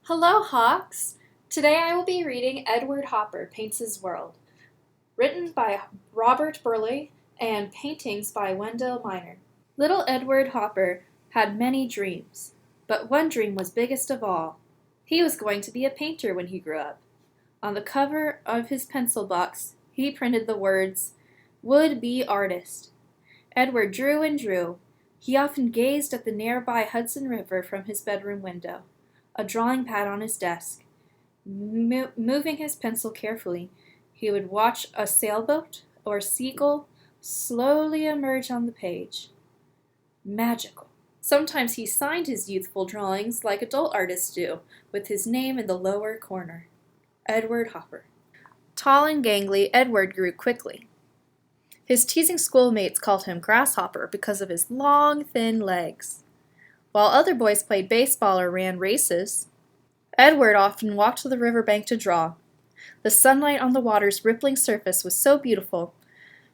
Hello, Hawks! Today I will be reading Edward Hopper Paints His World, written by Robert Burleigh and paintings by Wendell Miner. Little Edward Hopper had many dreams, but one dream was biggest of all. He was going to be a painter when he grew up. On the cover of his pencil box, he printed the words, "Would be artist." Edward drew and drew. He often gazed at the nearby Hudson River from his bedroom window, a drawing pad on his desk. Moving his pencil carefully, he would watch a sailboat or seagull slowly emerge on the page. Magical. Sometimes he signed his youthful drawings like adult artists do, with his name in the lower corner. Edward Hopper. Tall and gangly, Edward grew quickly. His teasing schoolmates called him Grasshopper because of his long, thin legs. While other boys played baseball or ran races, Edward often walked to the riverbank to draw. The sunlight on the water's rippling surface was so beautiful.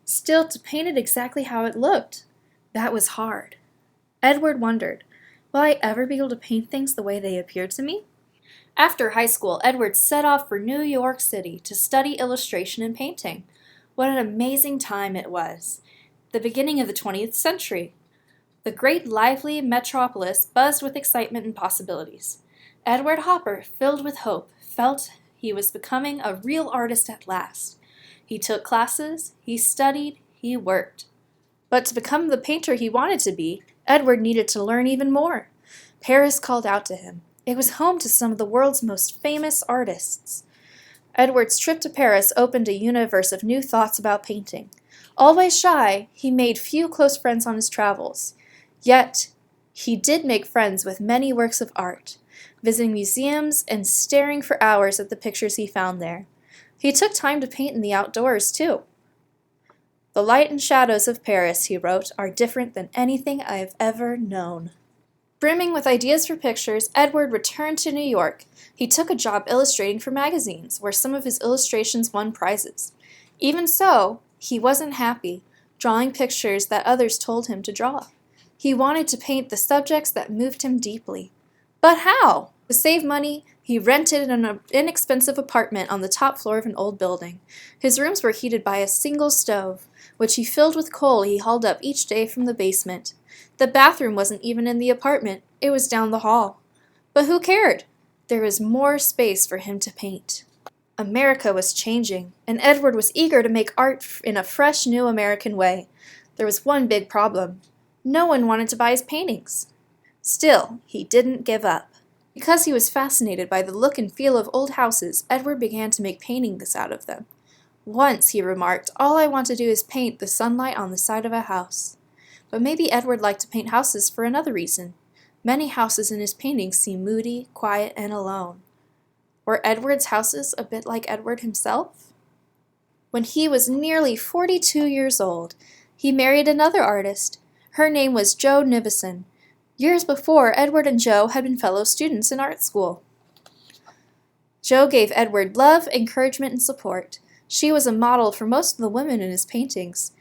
Still, to paint it exactly how it looked, that was hard. Edward wondered, will I ever be able to paint things the way they appear to me? After high school, Edward set off for New York City to study illustration and painting. What an amazing time it was! The beginning of the 20th century. The great lively metropolis buzzed with excitement and possibilities. Edward Hopper, filled with hope, felt he was becoming a real artist at last. He took classes, he studied, he worked. But to become the painter he wanted to be, Edward needed to learn even more. Paris called out to him. It was home to some of the world's most famous artists. Edward's trip to Paris opened a universe of new thoughts about painting. Always shy, he made few close friends on his travels. Yet, he did make friends with many works of art, visiting museums and staring for hours at the pictures he found there. He took time to paint in the outdoors, too. The light and shadows of Paris, he wrote, are different than anything I have ever known. Brimming with ideas for pictures, Edward returned to New York. He took a job illustrating for magazines, where some of his illustrations won prizes. Even so, he wasn't happy, drawing pictures that others told him to draw. He wanted to paint the subjects that moved him deeply. But how? To save money, he rented an inexpensive apartment on the top floor of an old building. His rooms were heated by a single stove, which he filled with coal he hauled up each day from the basement. The bathroom wasn't even in the apartment, it was down the hall. But who cared? There was more space for him to paint. America was changing, and Edward was eager to make art in a fresh, new American way. There was one big problem. No one wanted to buy his paintings. Still, he didn't give up. Because he was fascinated by the look and feel of old houses, Edward began to make paintings out of them. Once, he remarked, all I want to do is paint the sunlight on the side of a house. But maybe Edward liked to paint houses for another reason. Many houses in his paintings seem moody, quiet, and alone. Were Edward's houses a bit like Edward himself? When he was nearly 42 years old, he married another artist. Her name was Jo Nivison. Years before, Edward and Jo had been fellow students in art school. Jo gave Edward love, encouragement, and support. She was a model for most of the women in his paintings.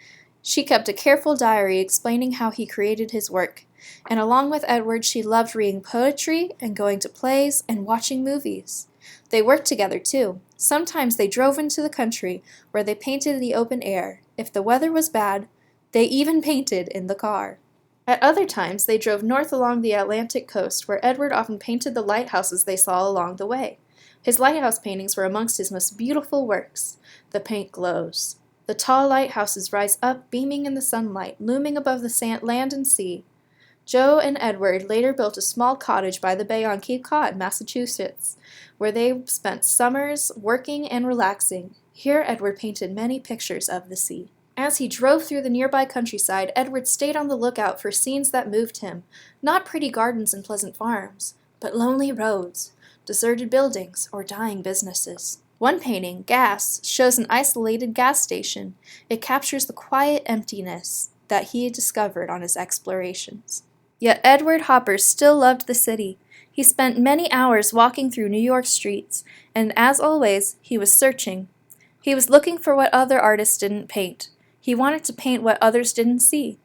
She kept a careful diary explaining how he created his work, and along with Edward, she loved reading poetry and going to plays and watching movies. They worked together, too. Sometimes they drove into the country, where they painted in the open air. If the weather was bad, they even painted in the car. At other times, they drove north along the Atlantic coast, where Edward often painted the lighthouses they saw along the way. His lighthouse paintings were amongst his most beautiful works. The paint glows. The tall lighthouses rise up, beaming in the sunlight, looming above the land and sea. Jo and Edward later built a small cottage by the bay on Cape Cod, Massachusetts, where they spent summers working and relaxing. Here, Edward painted many pictures of the sea. As he drove through the nearby countryside, Edward stayed on the lookout for scenes that moved him. Not pretty gardens and pleasant farms, but lonely roads, deserted buildings, or dying businesses. One painting, Gas, shows an isolated gas station. It captures the quiet emptiness that he had discovered on his explorations. Yet Edward Hopper still loved the city. He spent many hours walking through New York streets, and as always, he was searching. He was looking for what other artists didn't paint. He wanted to paint what others didn't see.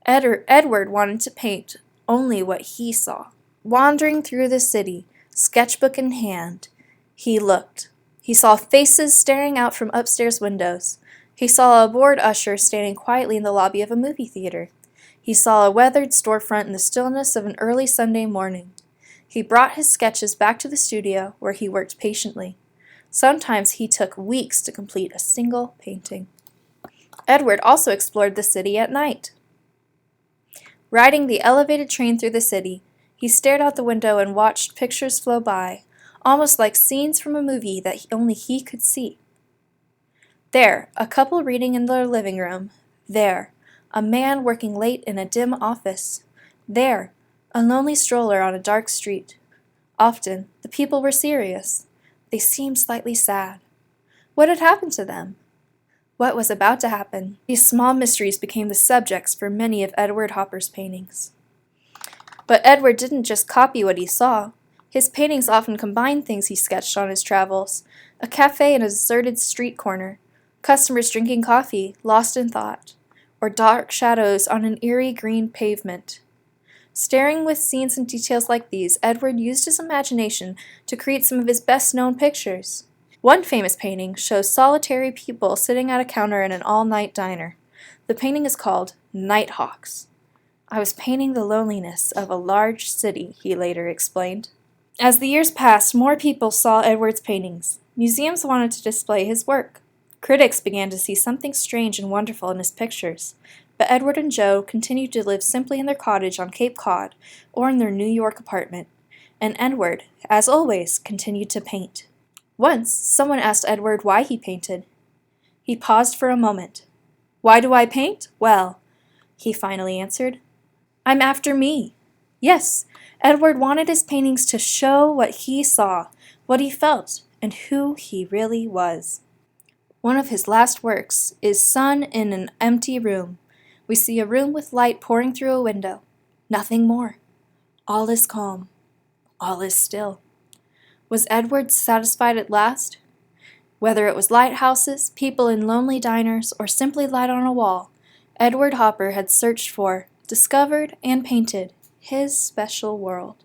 Edward wanted to paint only what he saw. Wandering through the city, Sketchbook in hand, he looked. He saw faces staring out from upstairs windows. He saw a bored usher standing quietly in the lobby of a movie theater. He saw a weathered storefront in the stillness of an early Sunday morning. He brought his sketches back to the studio, where he worked patiently. Sometimes he took weeks to complete a single painting. Edward also explored the city at night. Riding the elevated train through the city, he stared out the window and watched pictures flow by, almost like scenes from a movie that only he could see. There, a couple reading in their living room. There, a man working late in a dim office. There, a lonely stroller on a dark street. Often, the people were serious. They seemed slightly sad. What had happened to them? What was about to happen? These small mysteries became the subjects for many of Edward Hopper's paintings. But Edward didn't just copy what he saw. His paintings often combined things he sketched on his travels: a cafe in a deserted street corner, customers drinking coffee, lost in thought, or dark shadows on an eerie green pavement. Staring with scenes and details like these, Edward used his imagination to create some of his best-known pictures. One famous painting shows solitary people sitting at a counter in an all-night diner. The painting is called Nighthawks. I was painting the loneliness of a large city, he later explained. As the years passed, more people saw Edward's paintings. Museums wanted to display his work. Critics began to see something strange and wonderful in his pictures. But Edward and Jo continued to live simply in their cottage on Cape Cod or in their New York apartment. And Edward, as always, continued to paint. Once, someone asked Edward why he painted. He paused for a moment. "Why do I paint? Well," he finally answered, "I'm after me." Yes, Edward wanted his paintings to show what he saw, what he felt, and who he really was. One of his last works is Sun in an Empty Room. We see a room with light pouring through a window. Nothing more. All is calm. All is still. Was Edward satisfied at last? Whether it was lighthouses, people in lonely diners, or simply light on a wall, Edward Hopper had searched for, discovered, and painted his special world.